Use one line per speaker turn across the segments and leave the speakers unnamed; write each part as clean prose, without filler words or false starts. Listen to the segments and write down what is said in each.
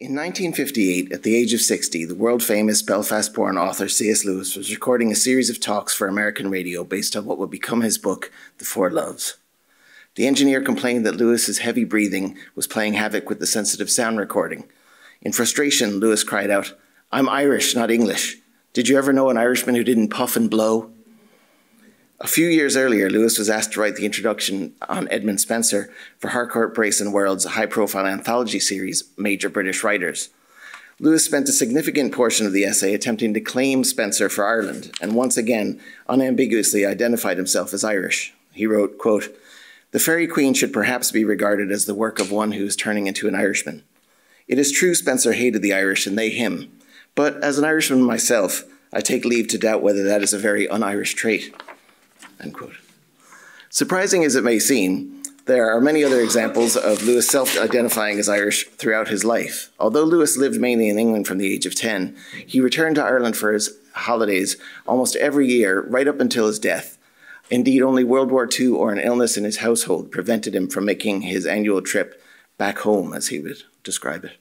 In 1958, at the age of 60, the world-famous Belfast-born author C.S. Lewis was recording a series of talks for American radio based on what would become his book, The Four Loves. The engineer complained that Lewis's heavy breathing was playing havoc with the sensitive sound recording. In frustration, Lewis cried out, "I'm Irish, not English. Did you ever know an Irishman who didn't puff and blow?" A few years earlier, Lewis was asked to write the introduction on Edmund Spenser for Harcourt, Brace and World's high-profile anthology series, Major British Writers. Lewis spent a significant portion of the essay attempting to claim Spenser for Ireland, and once again unambiguously identified himself as Irish. He wrote, quote, "The Fairy Queen should perhaps be regarded as the work of one who is turning into an Irishman. It is true Spenser hated the Irish and they him, but as an Irishman myself, I take leave to doubt whether that is a very un-Irish trait." End quote. Surprising as it may seem, there are many other examples of Lewis self-identifying as Irish throughout his life. Although Lewis lived mainly in England from the age of 10, he returned to Ireland for his holidays almost every year, right up until his death. Indeed, only World War II or an illness in his household prevented him from making his annual trip back home, as he would describe it.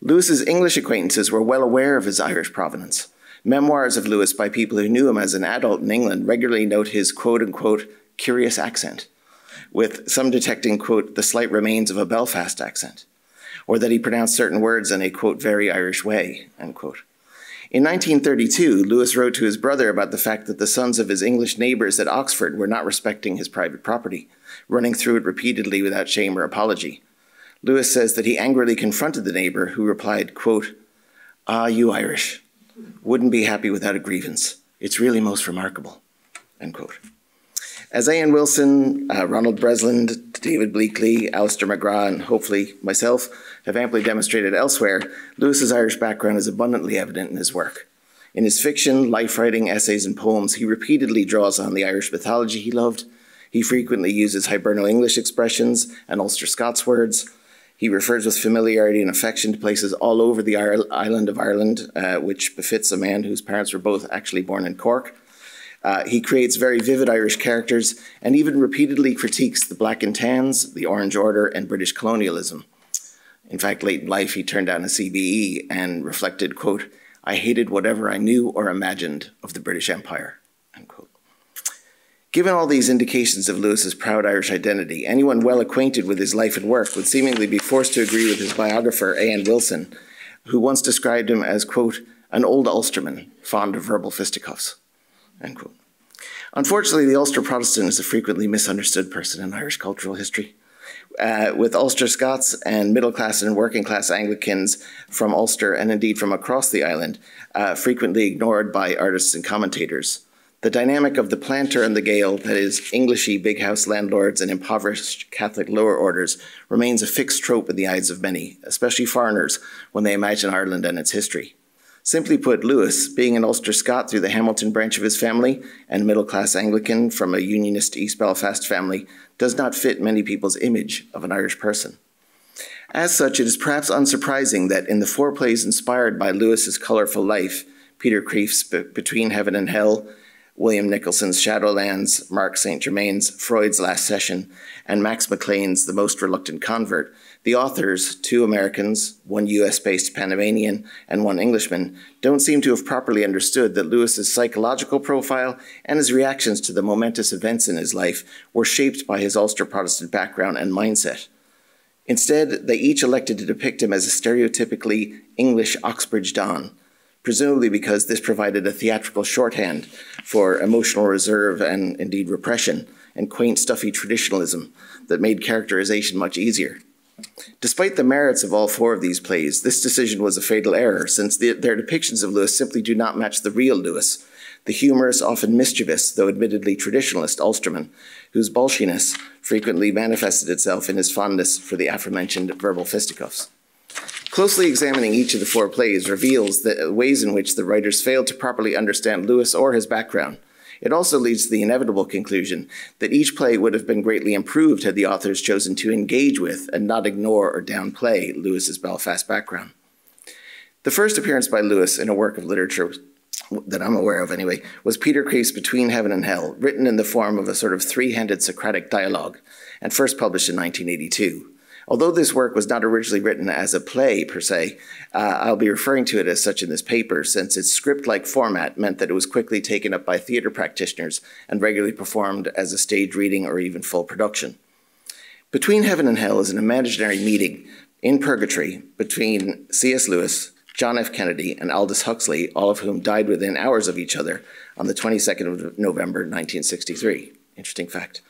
Lewis's English acquaintances were well aware of his Irish provenance. Memoirs of Lewis by people who knew him as an adult in England regularly note his quote-unquote curious accent, with some detecting, quote, the slight remains of a Belfast accent, or that he pronounced certain words in a, quote, very Irish way, end quote. In 1932, Lewis wrote to his brother about the fact that the sons of his English neighbours at Oxford were not respecting his private property, running through it repeatedly without shame or apology. Lewis says that he angrily confronted the neighbour, who replied, quote, "Ah, you Irish. Wouldn't be happy without a grievance. It's really most remarkable," end quote. As Ian Wilson, Ronald Bresland, David Bleakley, Alistair McGrath, and hopefully myself have amply demonstrated elsewhere, Lewis's Irish background is abundantly evident in his work. In his fiction, life writing, essays, and poems, he repeatedly draws on the Irish mythology he loved. He frequently uses Hiberno-English expressions and Ulster Scots words. He refers with familiarity and affection to places all over the island of Ireland, which befits a man whose parents were both actually born in Cork. He creates very vivid Irish characters and even repeatedly critiques the Black and Tans, the Orange Order, and British colonialism. In fact, late in life, he turned down a CBE and reflected, quote, "I hated whatever I knew or imagined of the British Empire," end quote. Given all these indications of Lewis's proud Irish identity, anyone well acquainted with his life and work would seemingly be forced to agree with his biographer, Ian Wilson, who once described him as, quote, "an old Ulsterman, fond of verbal fisticuffs," end quote. Unfortunately, the Ulster Protestant is a frequently misunderstood person in Irish cultural history. With Ulster Scots and middle-class and working-class Anglicans from Ulster and indeed from across the island, frequently ignored by artists and commentators. The dynamic of the planter and the Gael, that is, Englishy big house landlords and impoverished Catholic lower orders, remains a fixed trope in the eyes of many, especially foreigners, when they imagine Ireland and its history. Simply put, Lewis, being an Ulster Scot through the Hamilton branch of his family and middle-class Anglican from a Unionist East Belfast family, does not fit many people's image of an Irish person. As such, it is perhaps unsurprising that in the four plays inspired by Lewis's colourful life, Peter Creef's Between Heaven and Hell, William Nicholson's Shadowlands, Mark St. Germain's Freud's Last Session, and Max McLean's The Most Reluctant Convert, the authors, two Americans, one US-based Panamanian, and one Englishman, don't seem to have properly understood that Lewis's psychological profile and his reactions to the momentous events in his life were shaped by his Ulster Protestant background and mindset. Instead, they each elected to depict him as a stereotypically English Oxbridge Don, presumably because this provided a theatrical shorthand for emotional reserve and indeed repression and quaint, stuffy traditionalism that made characterization much easier. Despite the merits of all four of these plays, this decision was a fatal error, since their depictions of Lewis simply do not match the real Lewis, the humorous, often mischievous, though admittedly traditionalist Ulsterman, whose bolshiness frequently manifested itself in his fondness for the aforementioned verbal fisticuffs. Closely examining each of the four plays reveals the ways in which the writers failed to properly understand Lewis or his background. It also leads to the inevitable conclusion that each play would have been greatly improved had the authors chosen to engage with and not ignore or downplay Lewis's Belfast background. The first appearance by Lewis in a work of literature that I'm aware of anyway, was Peter Creef's Between Heaven and Hell, written in the form of a sort of three-handed Socratic dialogue, and first published in 1982. Although this work was not originally written as a play per se, I'll be referring to it as such in this paper, since its script-like format meant that it was quickly taken up by theatre practitioners and regularly performed as a stage reading or even full production. Between Heaven and Hell is an imaginary meeting in purgatory between C.S. Lewis, John F. Kennedy, and Aldous Huxley, all of whom died within hours of each other on the 22nd of November, 1963. Interesting fact.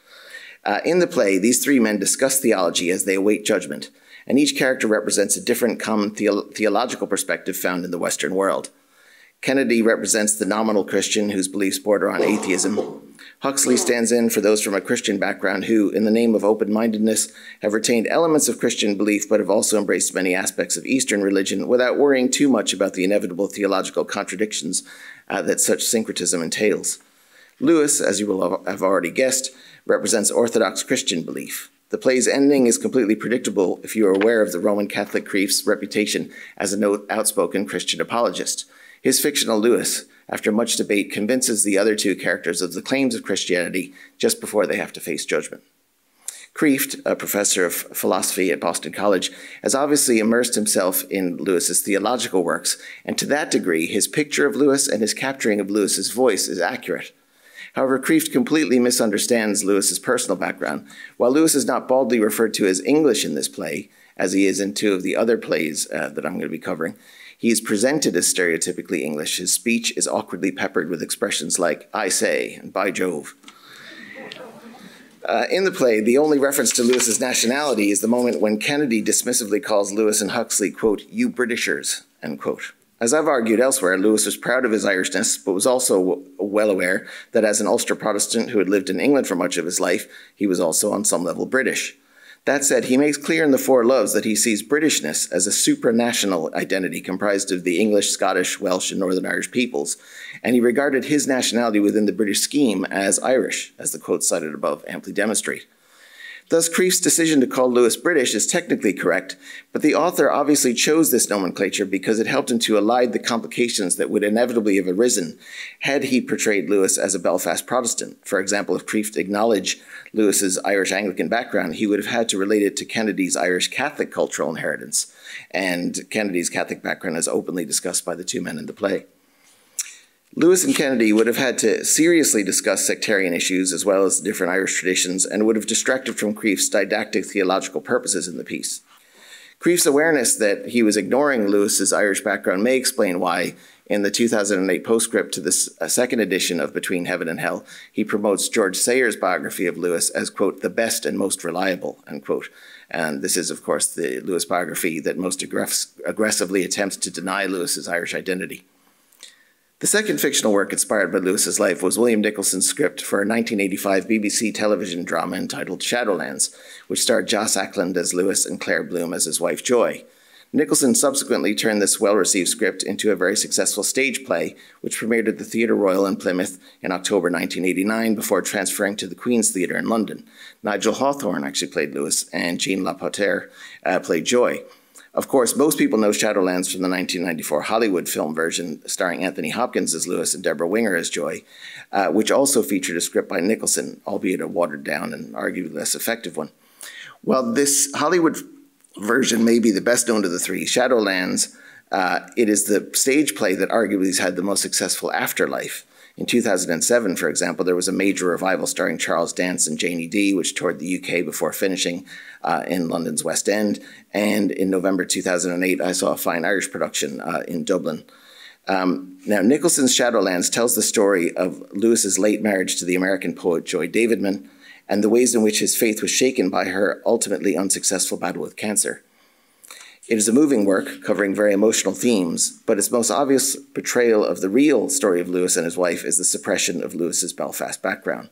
In the play, these three men discuss theology as they await judgment, and each character represents a different common theological perspective found in the Western world. Kennedy represents the nominal Christian whose beliefs border on atheism. Huxley stands in for those from a Christian background who, in the name of open-mindedness, have retained elements of Christian belief but have also embraced many aspects of Eastern religion without worrying too much about the inevitable theological contradictions that such syncretism entails. Lewis, as you will have already guessed, represents Orthodox Christian belief. The play's ending is completely predictable if you are aware of the Roman Catholic Crief's reputation as an outspoken Christian apologist. His fictional Lewis, after much debate, convinces the other two characters of the claims of Christianity just before they have to face judgment. Kreeft, a professor of philosophy at Boston College, has obviously immersed himself in Lewis's theological works, and to that degree, his picture of Lewis and his capturing of Lewis's voice is accurate. However, Kreeft completely misunderstands Lewis's personal background. While Lewis is not baldly referred to as English in this play, as he is in two of the other plays that I'm going to be covering, he is presented as stereotypically English. His speech is awkwardly peppered with expressions like, "I say," and "by Jove." In the play, the only reference to Lewis's nationality is the moment when Kennedy dismissively calls Lewis and Huxley, quote, "you Britishers," end quote. As I've argued elsewhere, Lewis was proud of his Irishness, but was also well aware that as an Ulster Protestant who had lived in England for much of his life, he was also on some level British. That said, he makes clear in The Four Loves that he sees Britishness as a supranational identity comprised of the English, Scottish, Welsh, and Northern Irish peoples, and he regarded his nationality within the British scheme as Irish, as the quotes cited above amply demonstrate. Thus, Kreeft's decision to call Lewis British is technically correct, but the author obviously chose this nomenclature because it helped him to elide the complications that would inevitably have arisen had he portrayed Lewis as a Belfast Protestant. For example, if Kreeft acknowledged Lewis's Irish Anglican background, he would have had to relate it to Kennedy's Irish Catholic cultural inheritance, and Kennedy's Catholic background is openly discussed by the two men in the play. Lewis and Kennedy would have had to seriously discuss sectarian issues as well as different Irish traditions and would have distracted from Kreeft's didactic theological purposes in the piece. Kreeft's awareness that he was ignoring Lewis's Irish background may explain why, in the 2008 postscript to the second edition of Between Heaven and Hell, he promotes George Sayers' biography of Lewis as, quote, "the best and most reliable," end quote. And this is, of course, the Lewis biography that most aggressively attempts to deny Lewis's Irish identity. The second fictional work inspired by Lewis's life was William Nicholson's script for a 1985 BBC television drama entitled Shadowlands, which starred Joss Ackland as Lewis and Claire Bloom as his wife Joy. Nicholson subsequently turned this well-received script into a very successful stage play, which premiered at the Theatre Royal in Plymouth in October 1989 before transferring to the Queen's Theatre in London. Nigel Hawthorne actually played Lewis, and Jean Lapotaire played Joy. Of course, most people know Shadowlands from the 1994 Hollywood film version starring Anthony Hopkins as Lewis and Deborah Winger as Joy, which also featured a script by Nicholson, albeit a watered-down and arguably less effective one. While this Hollywood version may be the best known of the three, Shadowlands, it is the stage play that arguably has had the most successful afterlife. In 2007, for example, there was a major revival starring Charles Dance and Janie Dee, which toured the UK before finishing in London's West End. And in November 2008, I saw a fine Irish production in Dublin. Now, Nicholson's Shadowlands tells the story of Lewis's late marriage to the American poet Joy Davidman and the ways in which his faith was shaken by her ultimately unsuccessful battle with cancer. It is a moving work covering very emotional themes, but its most obvious portrayal of the real story of Lewis and his wife is the suppression of Lewis's Belfast background.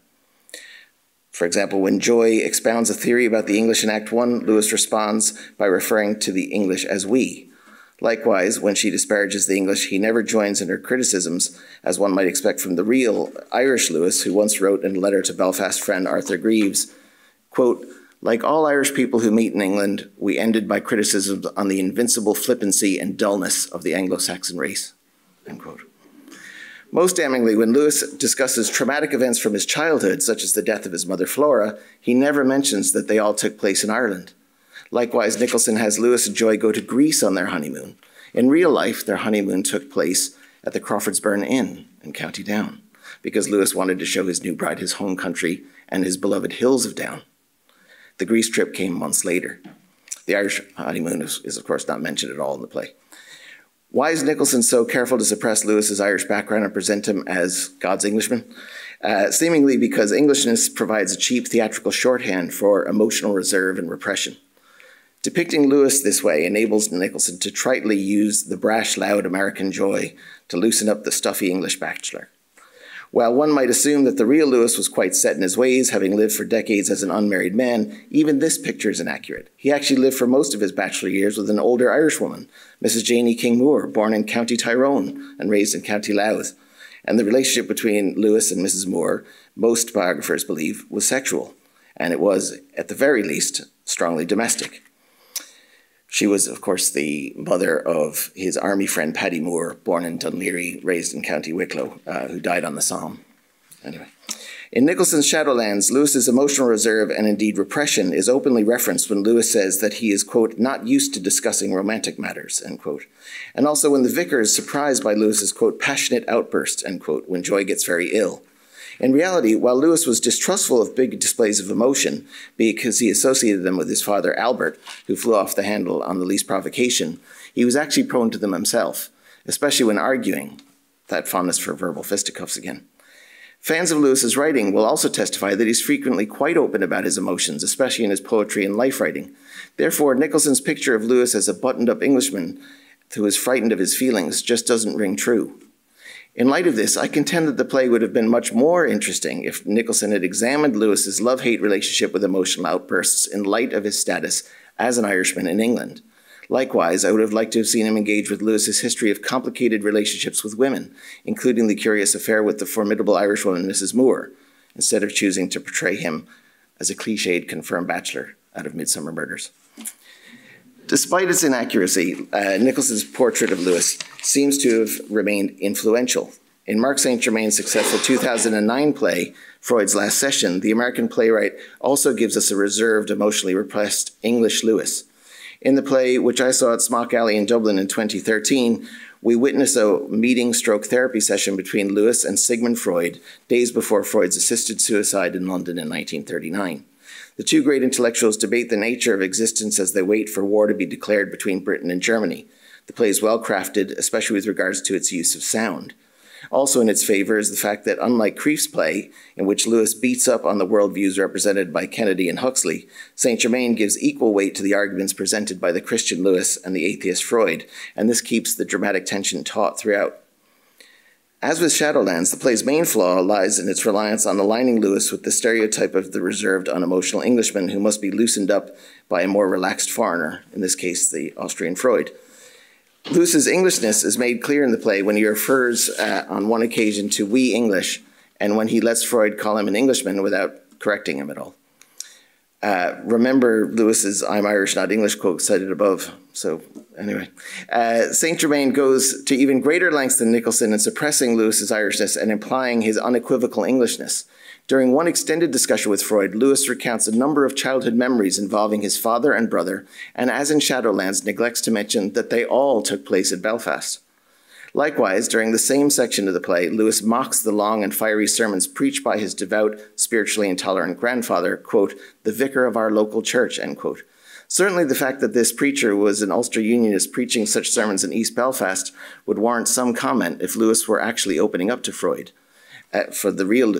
For example, when Joy expounds a theory about the English in Act 1, Lewis responds by referring to the English as we. Likewise, when she disparages the English, he never joins in her criticisms, as one might expect from the real Irish Lewis, who once wrote in a letter to Belfast friend Arthur Greaves, quote, "Like all Irish people who meet in England, we ended by criticisms on the invincible flippancy and dullness of the Anglo-Saxon race," end quote. Most damningly, when Lewis discusses traumatic events from his childhood, such as the death of his mother Flora, he never mentions that they all took place in Ireland. Likewise, Nicholson has Lewis and Joy go to Greece on their honeymoon. In real life, their honeymoon took place at the Crawfordsburn Inn in County Down, because Lewis wanted to show his new bride his home country and his beloved hills of Down. The Greece trip came months later. The Irish honeymoon is of course not mentioned at all in the play. Why is Nicholson so careful to suppress Lewis's Irish background and present him as God's Englishman? Seemingly because Englishness provides a cheap theatrical shorthand for emotional reserve and repression. Depicting Lewis this way enables Nicholson to tritely use the brash, loud American joy to loosen up the stuffy English bachelor. While one might assume that the real Lewis was quite set in his ways, having lived for decades as an unmarried man, even this picture is inaccurate. He actually lived for most of his bachelor years with an older Irish woman, Mrs. Janie King Moore, born in County Tyrone and raised in County Louth. And the relationship between Lewis and Mrs. Moore, most biographers believe, was sexual, and it was, at the very least, strongly domestic. She was, of course, the mother of his army friend Paddy Moore, born in Dunleary, raised in County Wicklow, who died on the Somme. Anyway, in Nicholson's Shadowlands, Lewis's emotional reserve and indeed repression is openly referenced when Lewis says that he is, quote, not used to discussing romantic matters, end quote. And also when the vicar is surprised by Lewis's, quote, passionate outburst, end quote, when Joy gets very ill. In reality, while Lewis was distrustful of big displays of emotion because he associated them with his father Albert, who flew off the handle on the least provocation, he was actually prone to them himself, especially when arguing, that fondness for verbal fisticuffs again. Fans of Lewis's writing will also testify that he's frequently quite open about his emotions, especially in his poetry and life writing. Therefore, Nicholson's picture of Lewis as a buttoned-up Englishman who is frightened of his feelings just doesn't ring true. In light of this, I contend that the play would have been much more interesting if Nicholson had examined Lewis's love-hate relationship with emotional outbursts in light of his status as an Irishman in England. Likewise, I would have liked to have seen him engage with Lewis's history of complicated relationships with women, including the curious affair with the formidable Irishwoman Mrs. Moore, instead of choosing to portray him as a cliched confirmed bachelor out of Midsummer Murders. Despite its inaccuracy, Nicholson's portrait of Lewis seems to have remained influential. In Mark St. Germain's successful 2009 play, Freud's Last Session, the American playwright also gives us a reserved, emotionally repressed English Lewis. In the play, which I saw at Smock Alley in Dublin in 2013, we witness a meeting-stroke-therapy session between Lewis and Sigmund Freud, days before Freud's assisted suicide in London in 1939. The two great intellectuals debate the nature of existence as they wait for war to be declared between Britain and Germany. The play is well crafted, especially with regards to its use of sound. Also in its favor is the fact that, unlike Creef's play, in which Lewis beats up on the worldviews represented by Kennedy and Huxley, St. Germain gives equal weight to the arguments presented by the Christian Lewis and the atheist Freud, and this keeps the dramatic tension taut throughout. As with Shadowlands, the play's main flaw lies in its reliance on aligning Lewis with the stereotype of the reserved, unemotional Englishman who must be loosened up by a more relaxed foreigner, in this case, the Austrian Freud. Lewis's Englishness is made clear in the play when he refers on one occasion to "we English," and when he lets Freud call him an Englishman without correcting him at all. Remember Lewis's "I'm Irish, not English" quote cited above. So anyway, St. Germain goes to even greater lengths than Nicholson in suppressing Lewis's Irishness and implying his unequivocal Englishness. During one extended discussion with Freud, Lewis recounts a number of childhood memories involving his father and brother, and as in Shadowlands, neglects to mention that they all took place at Belfast. Likewise, during the same section of the play, Lewis mocks the long and fiery sermons preached by his devout, spiritually intolerant grandfather, quote, the vicar of our local church, end quote. Certainly the fact that this preacher was an Ulster Unionist preaching such sermons in East Belfast would warrant some comment if Lewis were actually opening up to Freud. For the real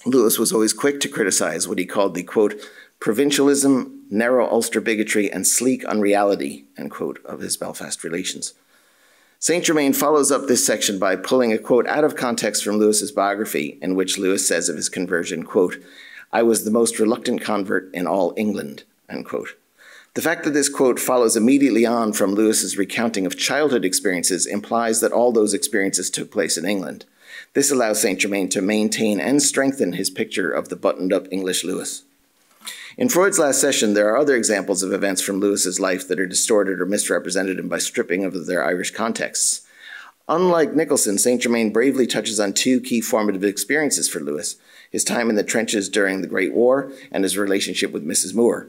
Lewis was always quick to criticize what he called the, quote, provincialism, narrow Ulster bigotry, and sleek unreality, end quote, of his Belfast relations. St. Germain follows up this section by pulling a quote out of context from Lewis's biography, in which Lewis says of his conversion, quote, I was the most reluctant convert in all England, end quote. The fact that this quote follows immediately on from Lewis's recounting of childhood experiences implies that all those experiences took place in England. This allows St. Germain to maintain and strengthen his picture of the buttoned-up English Lewis. In Freud's Last Session, there are other examples of events from Lewis's life that are distorted or misrepresented by stripping of their Irish contexts. Unlike Nicholson, St. Germain bravely touches on two key formative experiences for Lewis, his time in the trenches during the Great War and his relationship with Mrs. Moore.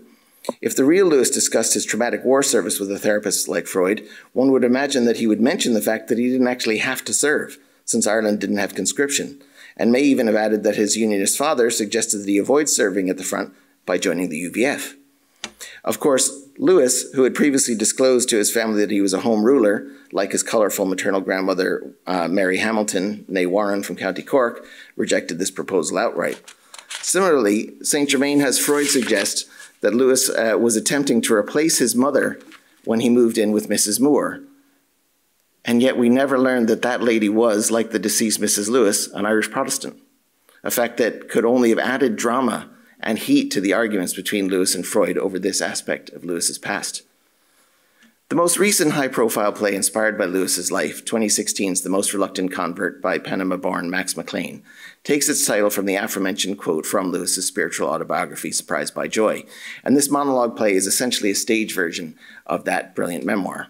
If the real Lewis discussed his traumatic war service with a therapist like Freud, one would imagine that he would mention the fact that he didn't actually have to serve, since Ireland didn't have conscription, and may even have added that his Unionist father suggested that he avoid serving at the front by joining the UVF. Of course, Lewis, who had previously disclosed to his family that he was a home ruler, like his colourful maternal grandmother Mary Hamilton, née Warren from County Cork, rejected this proposal outright. Similarly, St. Germain has Freud suggest that Lewis was attempting to replace his mother when he moved in with Mrs. Moore. And yet we never learned that that lady was, like the deceased Mrs. Lewis, an Irish Protestant, a fact that could only have added drama and heat to the arguments between Lewis and Freud over this aspect of Lewis's past. The most recent high-profile play inspired by Lewis's life, 2016's The Most Reluctant Convert by Panama-born Max McLean, takes its title from the aforementioned quote from Lewis's spiritual autobiography, Surprised by Joy, and this monologue play is essentially a stage version of that brilliant memoir.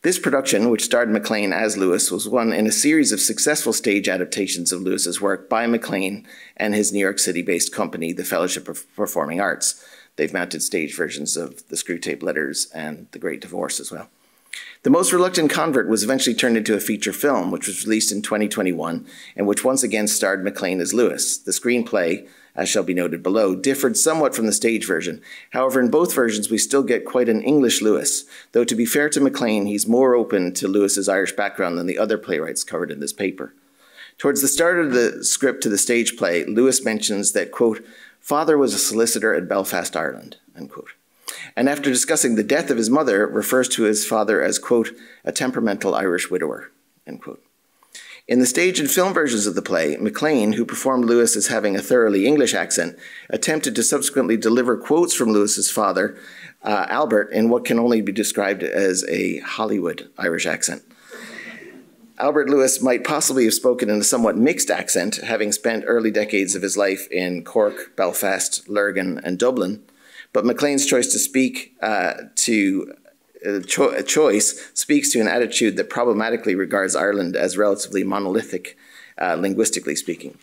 This production, which starred McLean as Lewis, was one in a series of successful stage adaptations of Lewis's work by McLean and his New York City-based company, the Fellowship of Performing Arts. They've mounted stage versions of The Screwtape Letters and The Great Divorce as well. The Most Reluctant Convert was eventually turned into a feature film, which was released in 2021, and which once again starred McLean as Lewis. The screenplay, as shall be noted below, differed somewhat from the stage version. However, in both versions, we still get quite an English Lewis, though to be fair to McLean, he's more open to Lewis's Irish background than the other playwrights covered in this paper. Towards the start of the script to the stage play, Lewis mentions that, quote, father was a solicitor at Belfast, Ireland, unquote. And after discussing the death of his mother, refers to his father as, quote, a temperamental Irish widower, end quote. In the stage and film versions of the play, McLean, who performed Lewis as having a thoroughly English accent, attempted to subsequently deliver quotes from Lewis's father, Albert, in what can only be described as a Hollywood Irish accent. Albert Lewis might possibly have spoken in a somewhat mixed accent, having spent early decades of his life in Cork, Belfast, Lurgan, and Dublin, but McLean's choice to speak speaks to an attitude that problematically regards Ireland as relatively monolithic, linguistically speaking.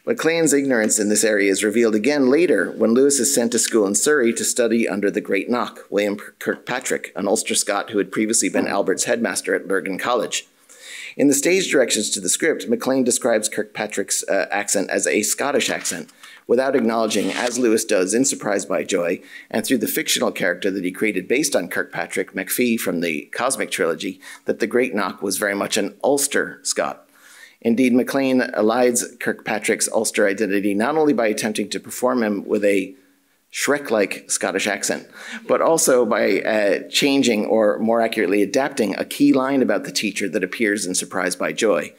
McLean's ignorance in this area is revealed again later when Lewis is sent to school in Surrey to study under the great knock, William Kirkpatrick, an Ulster Scot who had previously been Albert's headmaster at Lurgan College. In the stage directions to the script, McLean describes Kirkpatrick's accent as a Scottish accent, without acknowledging, as Lewis does in Surprised by Joy, and through the fictional character that he created based on Kirkpatrick, McPhee from the Cosmic Trilogy, that the Great Knock was very much an Ulster Scot. Indeed, McLean elides Kirkpatrick's Ulster identity not only by attempting to perform him with a Shrek-like Scottish accent, but also by changing, or more accurately adapting, a key line about the teacher that appears in Surprised by Joy.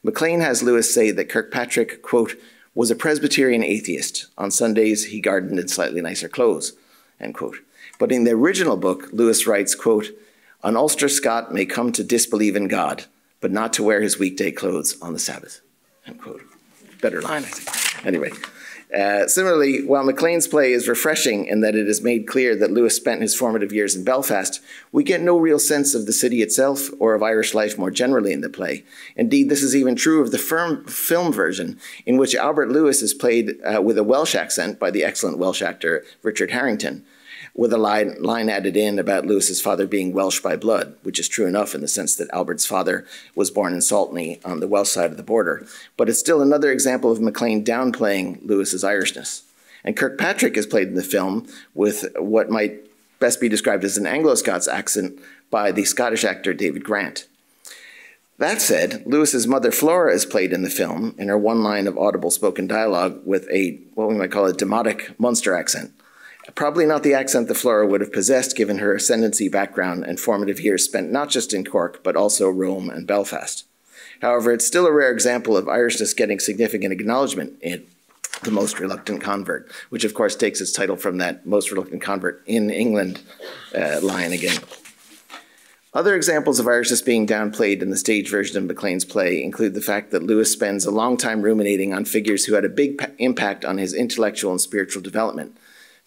McLean has Lewis say that Kirkpatrick, quote, was a Presbyterian atheist. On Sundays, he gardened in slightly nicer clothes, end quote. But in the original book, Lewis writes, quote, an Ulster Scot may come to disbelieve in God, but not to wear his weekday clothes on the Sabbath, end quote. Better line, I think. Anyway. Similarly, while McLean's play is refreshing in that it is made clear that Lewis spent his formative years in Belfast, we get no real sense of the city itself or of Irish life more generally in the play. Indeed, this is even true of the film version, in which Albert Lewis is played with a Welsh accent by the excellent Welsh actor Richard Harrington, with a line added in about Lewis's father being Welsh by blood, which is true enough in the sense that Albert's father was born in Saltney on the Welsh side of the border. But it's still another example of McLean downplaying Lewis's Irishness. And Kirkpatrick is played in the film with what might best be described as an Anglo-Scots accent by the Scottish actor David Grant. That said, Lewis's mother Flora is played in the film in her one line of audible spoken dialogue with a, what we might call a demotic Munster accent. Probably not the accent that Flora would have possessed given her ascendancy background and formative years spent not just in Cork, but also Rome and Belfast. However, it's still a rare example of Irishness getting significant acknowledgement in The Most Reluctant Convert, which of course takes its title from that Most Reluctant Convert in England line again. Other examples of Irishness being downplayed in the stage version of McLean's play include the fact that Lewis spends a long time ruminating on figures who had a big impact on his intellectual and spiritual development.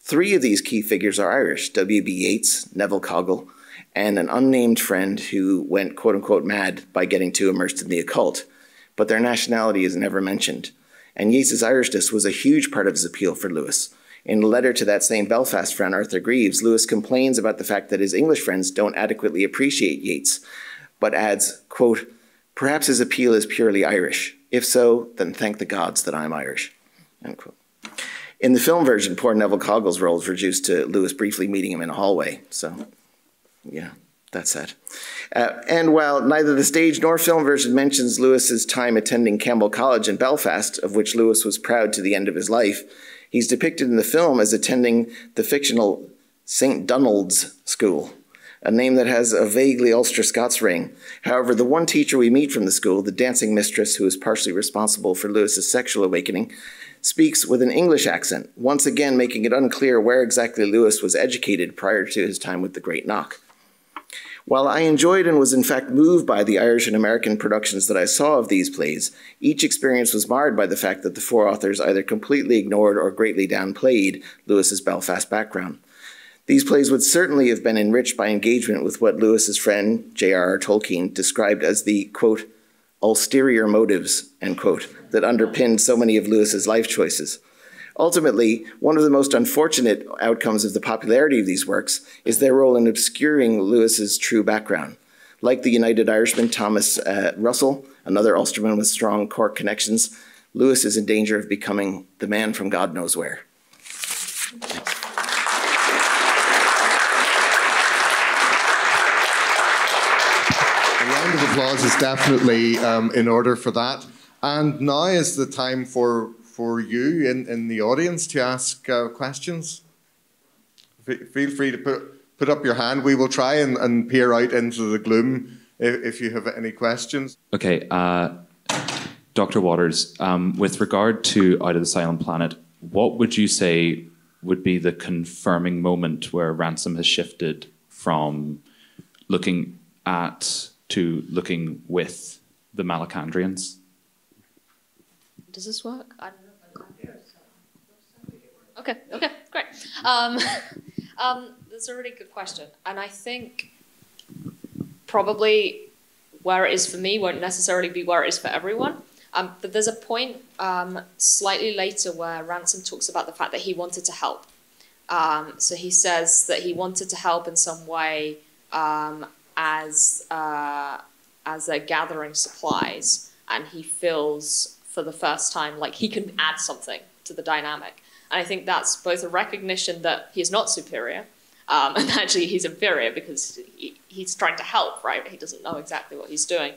3 of these key figures are Irish: W.B. Yeats, Neville Coggle, and an unnamed friend who went quote-unquote mad by getting too immersed in the occult. But their nationality is never mentioned. And Yeats's Irishness was a huge part of his appeal for Lewis. In a letter to that same Belfast friend, Arthur Greaves, Lewis complains about the fact that his English friends don't adequately appreciate Yeats, but adds, quote, "Perhaps his appeal is purely Irish. If so, then thank the gods that I'm Irish," end quote. In the film version, poor Neville Coggle's role is reduced to Lewis briefly meeting him in a hallway. So, yeah, that's sad. And while neither the stage nor film version mentions Lewis's time attending Campbell College in Belfast, of which Lewis was proud to the end of his life, he's depicted in the film as attending the fictional St. Donald's School, a name that has a vaguely Ulster Scots ring. However, the one teacher we meet from the school, the dancing mistress who is partially responsible for Lewis's sexual awakening, speaks with an English accent, once again making it unclear where exactly Lewis was educated prior to his time with the Great Knock. While I enjoyed and was in fact moved by the Irish and American productions that I saw of these plays, each experience was marred by the fact that the four authors either completely ignored or greatly downplayed Lewis's Belfast background. These plays would certainly have been enriched by engagement with what Lewis's friend, J.R.R. Tolkien, described as the, quote, ulterior motives, end quote, that underpinned so many of Lewis's life choices. Ultimately, one of the most unfortunate outcomes of the popularity of these works is their role in obscuring Lewis's true background. Like the United Irishman Thomas Russell, another Ulsterman with strong Cork connections, Lewis is in danger of becoming the man from God knows where.
Round of applause is definitely in order for that. And now is the time for you in the audience to ask questions. Feel free to put up your hand. We will try and peer out into the gloom if you have any questions.
Okay, Dr. Waters, with regard to Out of the Silent Planet, what would you say would be the confirming moment where Ransom has shifted from looking at to looking with the Malacandrians?
Does this work? I don't know. Okay, great. That's a really good question. And I think probably where it is for me won't necessarily be where it is for everyone. But there's a point slightly later where Ransom talks about the fact that he wanted to help. So he says that he wanted to help in some way as they're gathering supplies, and he feels for the first time like he can add something to the dynamic. And I think that's both a recognition that he is not superior, and actually he's inferior because he's trying to help, right? He doesn't know exactly what he's doing.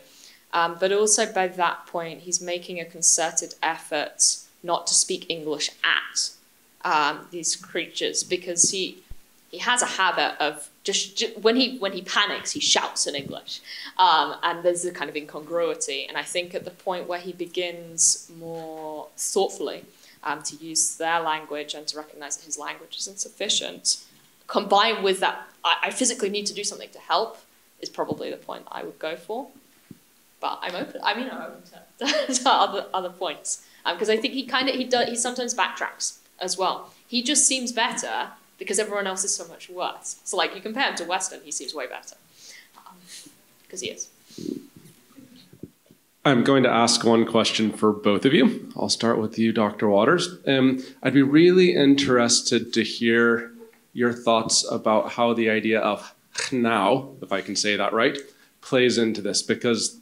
But also by that point, he's making a concerted effort not to speak English at these creatures, because he has a habit of just when he panics, he shouts in English. And there's a kind of incongruity. And I think at the point where he begins more thoughtfully to use their language and to recognize that his language is insufficient, combined with that, I physically need to do something to help, is probably the point I would go for. But I'm open. I mean, I'm open to other points, because I think he sometimes backtracks as well. He just seems better because everyone else is so much worse. So, like, you compare him to Weston, he seems way better, because he is.
I'm going to ask one question for both of you. I'll start with you, Dr. Waters. I'd be really interested to hear your thoughts about how the idea of Hnau, if I can say that right, plays into this, because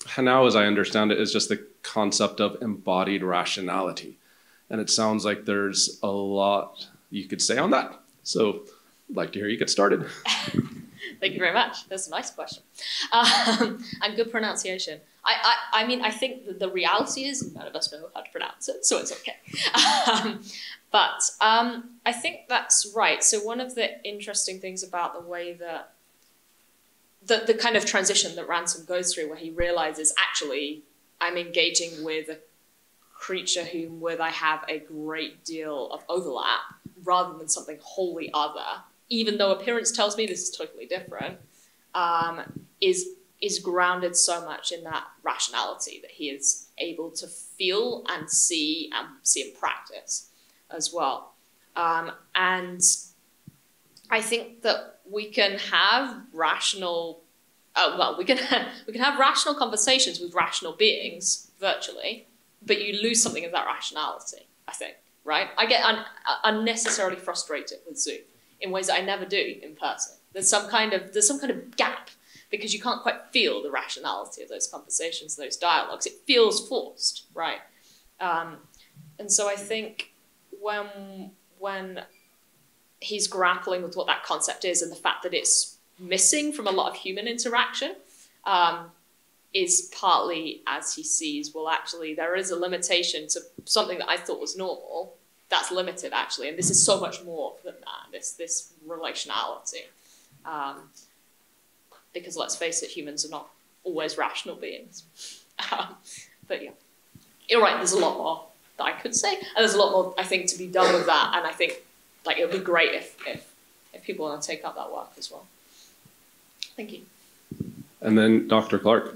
Hnau, as I understand it, is just the concept of embodied rationality. And it sounds like there's a lot you could say on that. So I'd like to hear you get started.
Thank you very much. That's a nice question. And good pronunciation. I mean, I think the reality is none of us know how to pronounce it, so it's okay. But I think that's right. So one of the interesting things about the way that the kind of transition that Ransom goes through, where he realizes, actually, I'm engaging with a creature with I have a great deal of overlap, rather than something wholly other, even though appearance tells me this is totally different, is grounded so much in that rationality that he is able to feel and see in practice as well. And I think that we can have rational, we can have rational conversations with rational beings virtually, but you lose something of that rationality, I think. right? I get unnecessarily frustrated with Zoom in ways that I never do in person. There's some kind of gap because you can't quite feel the rationality of those conversations, those dialogues. It feels forced, right? And so I think when he's grappling with what that concept is and the fact that it's missing from a lot of human interaction, is partly as he sees, well, actually, there is a limitation to something that I thought was normal that's limited, actually. And this is so much more than that, this relationality. Because let's face it, humans are not always rational beings. But yeah, you're right, there's a lot more that I could say. And there's a lot more, I think, to be done with that. And I think like it would be great if people want to take up that work as well. Thank you. And
then Dr. Clarke,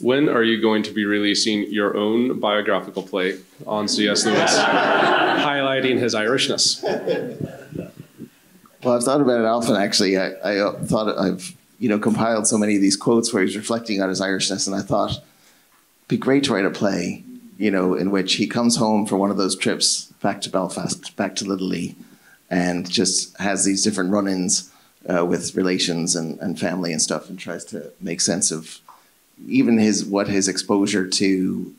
when are you going to be releasing your own biographical play on C.S. Lewis, highlighting his Irishness?
Well, I've thought about it often, actually. I thought I've compiled so many of these quotes where he's reflecting on his Irishness, and I thought it'd be great to write a play, in which he comes home for one of those trips back to Belfast, back to Little Lee, and just has these different run-ins with relations and family and stuff, and tries to make sense of even what his exposure to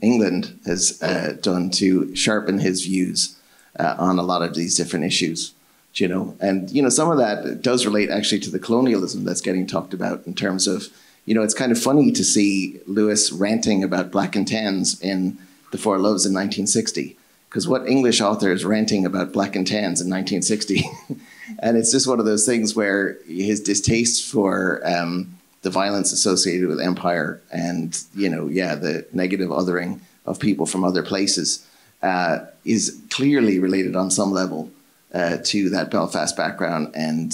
England has done to sharpen his views on a lot of these different issues. And some of that does relate actually to the colonialism that's getting talked about in terms of, it's kind of funny to see Lewis ranting about black and tans in The Four Loves in 1960, because what English author is ranting about black and tans in 1960? And it's just one of those things where his distaste for the violence associated with empire and, the negative othering of people from other places is clearly related on some level to that Belfast background. And,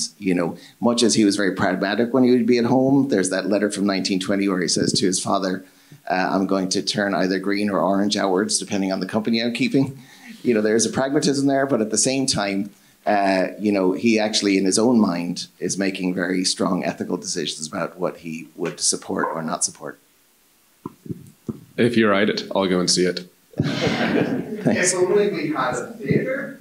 much as he was very pragmatic when he would be at home, there's that letter from 1920 where he says to his father, I'm going to turn either green or orange outwards, depending on the company I'm keeping. There's a pragmatism there, but at the same time, he actually in his own mind is making very strong ethical decisions about what he would support or not support.
If you write it, I'll go and see it.
Thanks.
If only we had a theatre.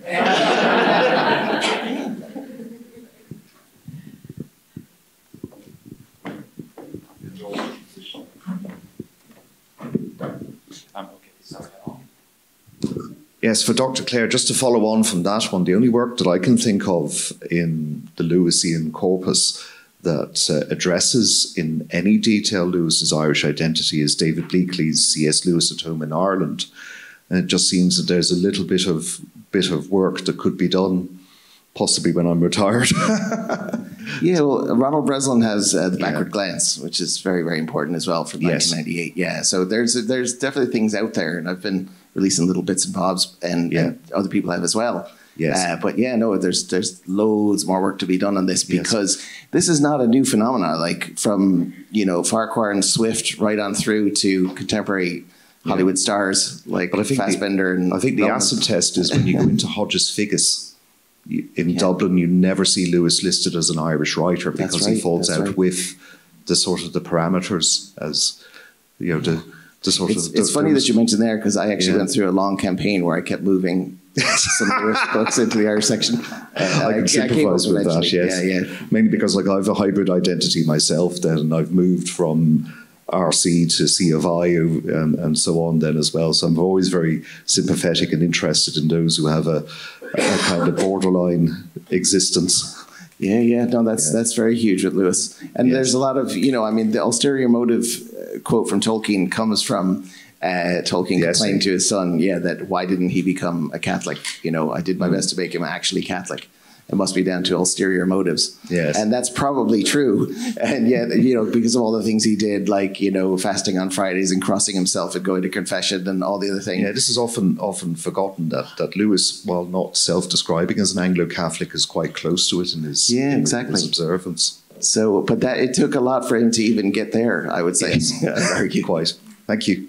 Yes, for Dr. Clare, just to follow on from that one, the only work that I can think of in the Lewisian corpus that addresses in any detail Lewis's Irish identity is David Bleakley's C.S. Lewis at Home in Ireland. And it just seems that there's a little bit of work that could be done, possibly when I'm retired.
Yeah, well, Ronald Breslin has The Backward Glance, which is very, very important as well from 1998. Yeah, so there's definitely things out there, and I've been releasing little bits and bobs, and other people have as well.
Yes.
But there's loads more work to be done on this, because this is not a new phenomenon. Like from Farquhar and Swift right on through to contemporary Hollywood stars like Fassbender.
I think the acid test is when you go into Hodges Figgis in Dublin, you never see Lewis listed as an Irish writer because he falls out with the sort of the parameters as
It's funny that you mentioned there, because I actually went through a long campaign where I kept moving some Lewis books into the Irish section.
I can sympathise with that, yes.
Yeah.
Mainly because I have a hybrid identity myself then, and I've moved from RC to C of I and so on then as well. So I'm always very sympathetic and interested in those who have a kind of borderline existence.
Yeah. No, that's very huge with Lewis. And there's a lot of, the ulterior motive quote from Tolkien comes from Tolkien complaining to his son, that why didn't he become a Catholic? I did my best to make him actually Catholic. It must be down to ulterior motives.
Yes.
And that's probably true. And yet, because of all the things he did, like, fasting on Fridays and crossing himself and going to confession and all the other things.
Yeah, this is often forgotten that Lewis, while not self-describing as an Anglo-Catholic, is quite close to it in his, his observance.
So, but it took a lot for him to even get there, I would say.
Yes. I'd argue quite. Thank you.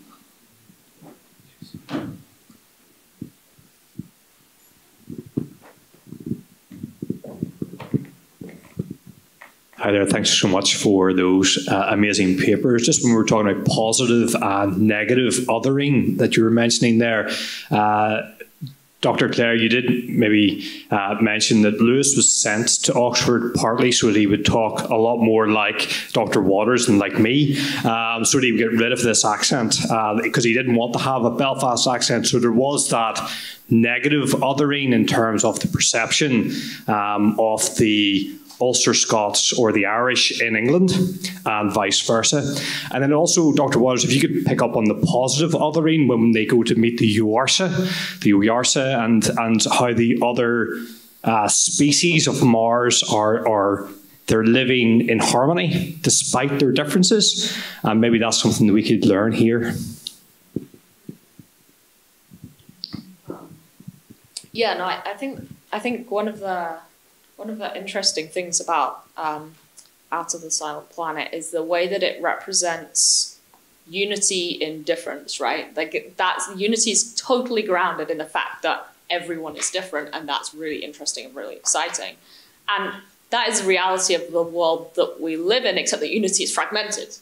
Hi there, thanks so much for those amazing papers. Just when we were talking about positive and negative othering that you were mentioning there, Dr. Clare, you did maybe mention that Lewis was sent to Oxford partly so that he would talk a lot more like Dr. Waters and like me, so that he would get rid of this accent, because he didn't want to have a Belfast accent. So there was that negative othering in terms of the perception of the Ulster Scots or the Irish in England, and vice versa. And then also, Dr. Waters, if you could pick up on the positive othering when they go to meet the Uarsa, and how the other species of Mars they're living in harmony despite their differences. And maybe that's something that we could learn here.
Yeah, no, I think one of the interesting things about Out of the Silent Planet is the way that it represents unity in difference, right? Like unity is totally grounded in the fact that everyone is different, and that's really interesting and really exciting. And that is the reality of the world that we live in, except that unity is fragmented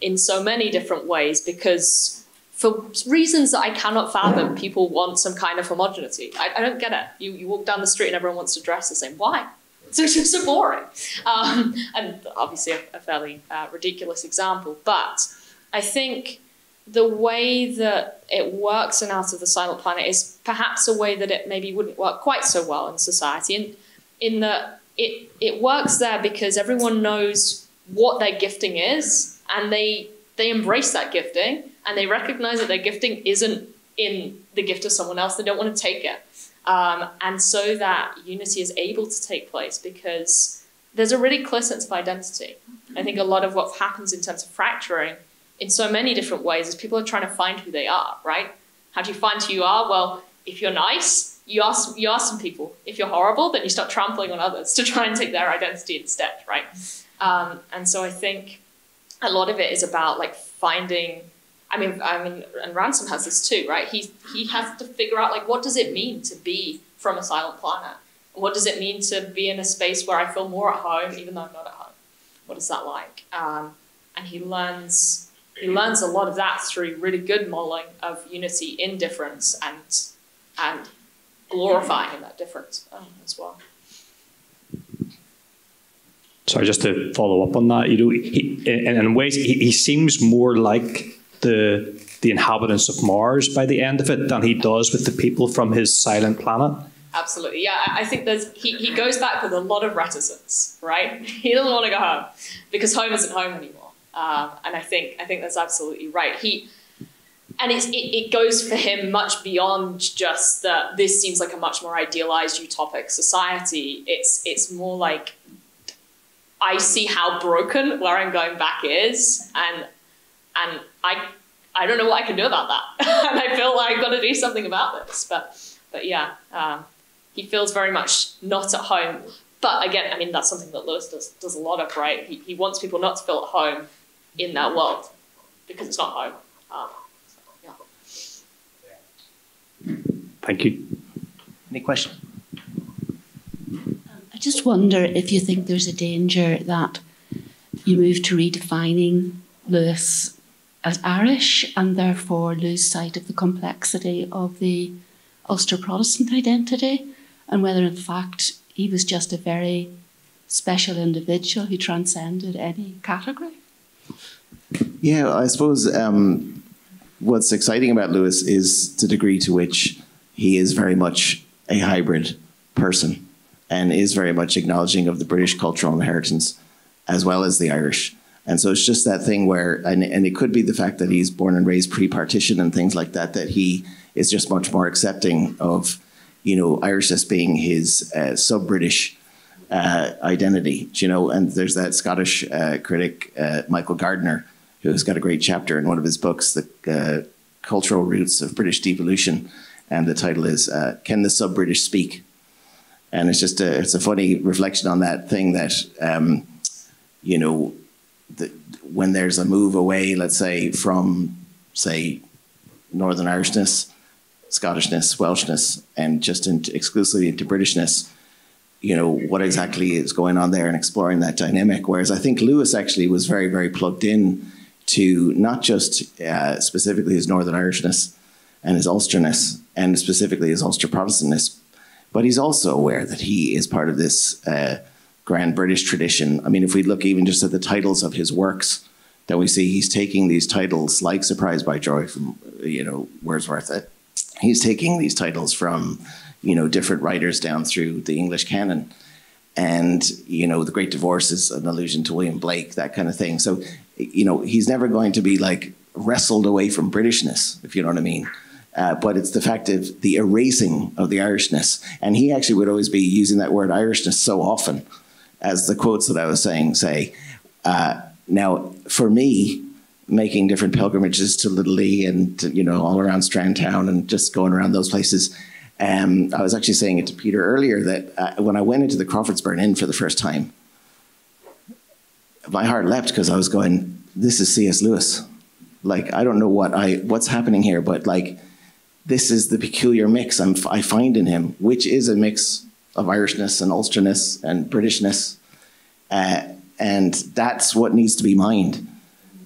in so many different ways, because for reasons that I cannot fathom, people want some kind of homogeneity. I don't get it. You walk down the street and everyone wants to dress the same. Why? It's just so boring. And obviously a fairly ridiculous example. But I think the way that it works in Out of the Silent Planet is perhaps a way that it maybe wouldn't work quite so well in society. And in that it works there because everyone knows what their gifting is, and they embrace that gifting, and they recognize that their gifting isn't in the gift of someone else. They don't want to take it. And so that unity is able to take place because there's a really clear sense of identity. I think a lot of what happens in terms of fracturing in so many different ways is people are trying to find who they are, right? How do you find who you are? Well, if you're nice, you ask some people. If you're horrible, then you start trampling on others to try and take their identity instead, right? And so I think a lot of it is about like finding, I mean, and Ransom has this too, right? He has to figure out like, what does it mean to be from a silent planet? What does it mean to be in a space where I feel more at home, even though I'm not at home? What is that like? And he learns a lot of that through really good modeling of unity in difference and glorifying that difference as well.
Sorry, just to follow up on that, in ways he seems more like the inhabitants of Mars by the end of it than he does with the people from his silent planet.
Absolutely, yeah. I think he goes back with a lot of reticence, right? He doesn't want to go home because home isn't home anymore. And I think that's absolutely right. It goes for him much beyond just that. This seems like a much more idealized utopic society. It's more like I see how broken where I'm going back is, and I don't know what I can do about that. And I feel like I've got to do something about this. But yeah, he feels very much not at home. But again, I mean, that's something that Lewis does a lot of, right? He wants people not to feel at home in that world because it's not home. Yeah.
Thank you.
Any questions?
I just wonder if you think there's a danger that you move to redefining Lewis as Irish and therefore lose sight of the complexity of the Ulster Protestant identity, and whether in fact he was just a very special individual who transcended any category.
Yeah, I suppose what's exciting about Lewis is the degree to which he is very much a hybrid person and is very much acknowledging of the British cultural inheritance as well as the Irish. And so it's just that thing where, and it could be the fact that he's born and raised pre-partition and things like that, that he is just much more accepting of, Irishness being his sub-British identity, and there's that Scottish critic, Michael Gardner, who's got a great chapter in one of his books, The Cultural Roots of British Devolution, and the title is, Can the Sub-British Speak? And it's just it's a funny reflection on that thing that, when there's a move away, let's say, from, say, Northern Irishness, Scottishness, Welshness, and just exclusively into Britishness, what exactly is going on there and exploring that dynamic. Whereas I think Lewis actually was very, very plugged in to not just specifically his Northern Irishness, and his Ulsterness, and specifically his Ulster Protestantness. But he's also aware that he is part of this grand British tradition. I mean, if we look even just at the titles of his works, that we see he's taking these titles like Surprised by Joy from, Wordsworth. He's taking these titles from, different writers down through the English canon. And, The Great Divorce is an allusion to William Blake, that kind of thing. So, he's never going to be like wrestled away from Britishness, if you know what I mean. But it's the fact of the erasing of the Irishness. And he actually would always be using that word Irishness so often, as the quotes that I was saying say. Now, for me, making different pilgrimages to Little Lee and, all around Strandtown and just going around those places, I was actually saying it to Peter earlier that when I went into the Crawfordsburn Inn for the first time, my heart leapt because I was going, this is C.S. Lewis. Like, I don't know what's happening here, but like, this is the peculiar mix I find in him, which is a mix of Irishness and Ulsterness and Britishness. And that's what needs to be mined.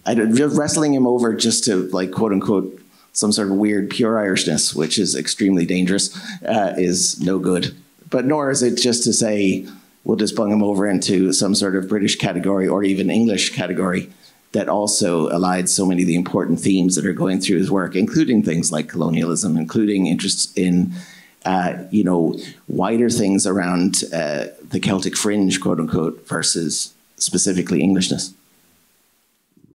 Just wrestling him over just to, like, quote unquote, some sort of weird pure Irishness, which is extremely dangerous, is no good. But nor is it just to say, we'll just bung him over into some sort of British category or even English category that also elides so many of the important themes that are going through his work, including things like colonialism, including interest in, wider things around the Celtic fringe, quote unquote, versus specifically Englishness.